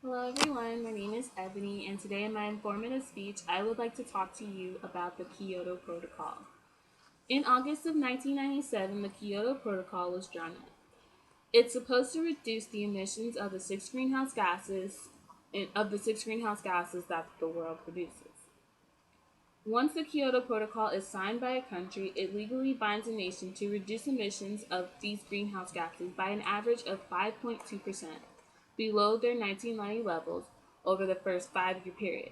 Hello everyone, my name is Ebony, and today in my informative speech, I would like to talk to you about the Kyoto Protocol. In August of 1997, the Kyoto Protocol was drawn up. It's supposed to reduce the emissions of the six greenhouse gases that the world produces. Once the Kyoto Protocol is signed by a country, it legally binds a nation to reduce emissions of these greenhouse gases by an average of 5.2% below their 1990 levels over the first 5-year period.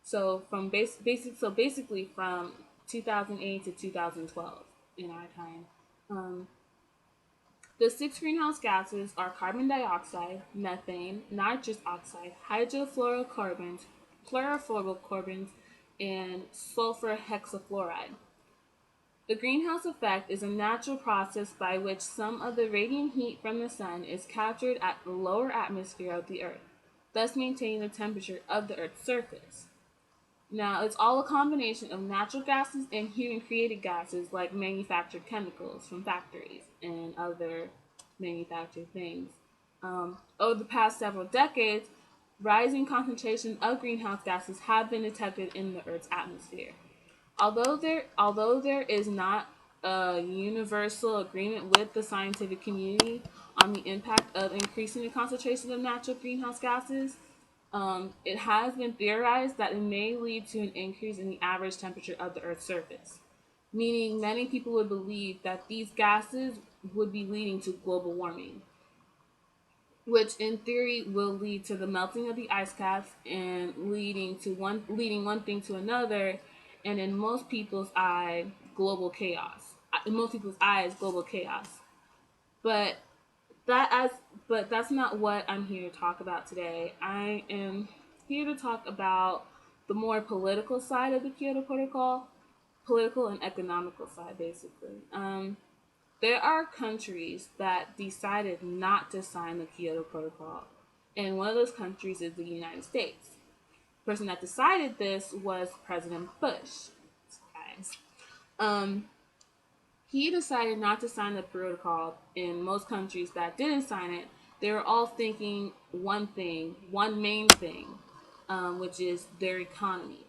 So basically from 2008 to 2012 in our time. Um, the six greenhouse gases are carbon dioxide, methane, nitrous oxide, chlorofluorocarbons, and sulfur hexafluoride. The greenhouse effect is a natural process by which some of the radiant heat from the sun is captured at the lower atmosphere of the Earth, thus maintaining the temperature of the Earth's surface. Now, it's all a combination of natural gases and human created gases like manufactured chemicals from factories and other manufactured things. Over the past several decades, rising concentrations of greenhouse gases have been detected in the Earth's atmosphere. Although there is not a universal agreement with the scientific community on the impact of increasing the concentration of natural greenhouse gases, it has been theorized that it may lead to an increase in the average temperature of the Earth's surface, meaning many people would believe that these gases would be leading to global warming, which in theory will lead to the melting of the ice caps and leading one thing to another, and in most people's eye, global chaos. In most people's eyes, global chaos. But that as but that's not what I'm here to talk about today. I am here to talk about the more political side of the Kyoto Protocol, political and economical side, basically. There are countries that decided not to sign the Kyoto Protocol, and one of those countries is the United States. The person that decided this was President Bush. Guys. Um, he decided not to sign the protocol, and most countries that didn't sign it, they were all thinking one thing, one main thing, which is their economy.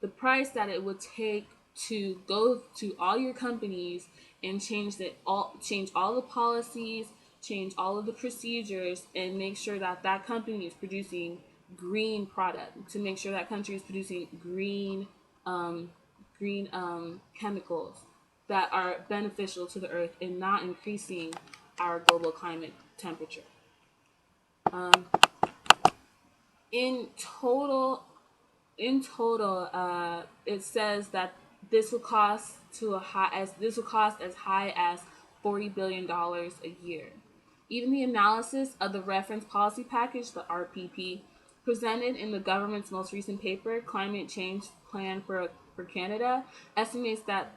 The price that it would take to go to all your companies and change all the policies, change all of the procedures, and make sure that that company is producing green product, to make sure that country is producing green chemicals that are beneficial to the earth and not increasing our global climate temperature. Um, in total, it says that this will cost as high as $40 billion a year. Even the analysis of the reference policy package, the RPP, presented in the government's most recent paper, Climate Change Plan for Canada, estimates that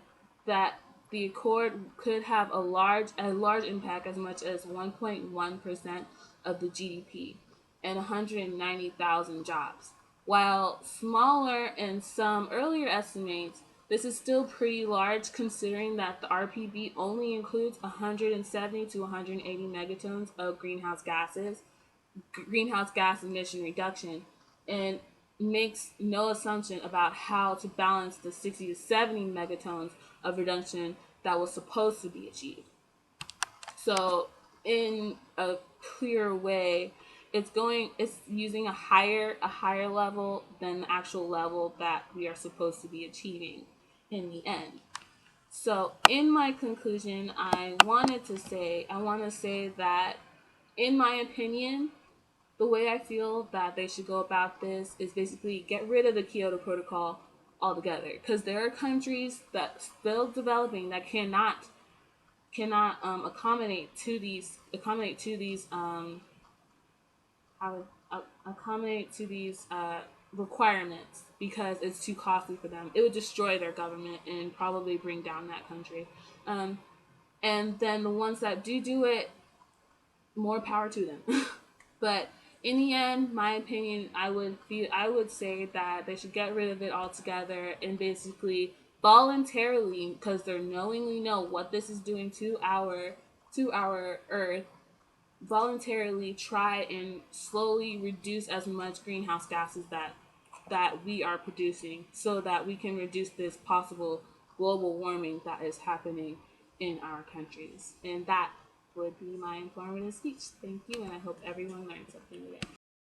the accord could have a large impact, as much as 1.1% of the GDP and 190,000 jobs. While smaller in some earlier estimates, this is still pretty large considering that the RPB only includes 170 to 180 megatons of greenhouse gas emission reduction, and makes no assumption about how to balance the 60 to 70 megatons of reduction that was supposed to be achieved. So, in a clear way, it's using a higher level than the actual level that we are supposed to be achieving in the end. So, in my conclusion, I want to say that, in my opinion, the way I feel that they should go about this is basically get rid of the Kyoto Protocol altogether, because there are countries that still developing that cannot accommodate to these requirements because it's too costly for them. It would destroy their government and probably bring down that country. Um, and then the ones that do it, more power to them. But in the end, my opinion, I would say that they should get rid of it altogether and basically voluntarily, because they knowingly know what this is doing to our earth, voluntarily try and slowly reduce as much greenhouse gases that we are producing so that we can reduce this possible global warming that is happening in our countries. And that would be my informative speech. Thank you, and I hope everyone learned something today.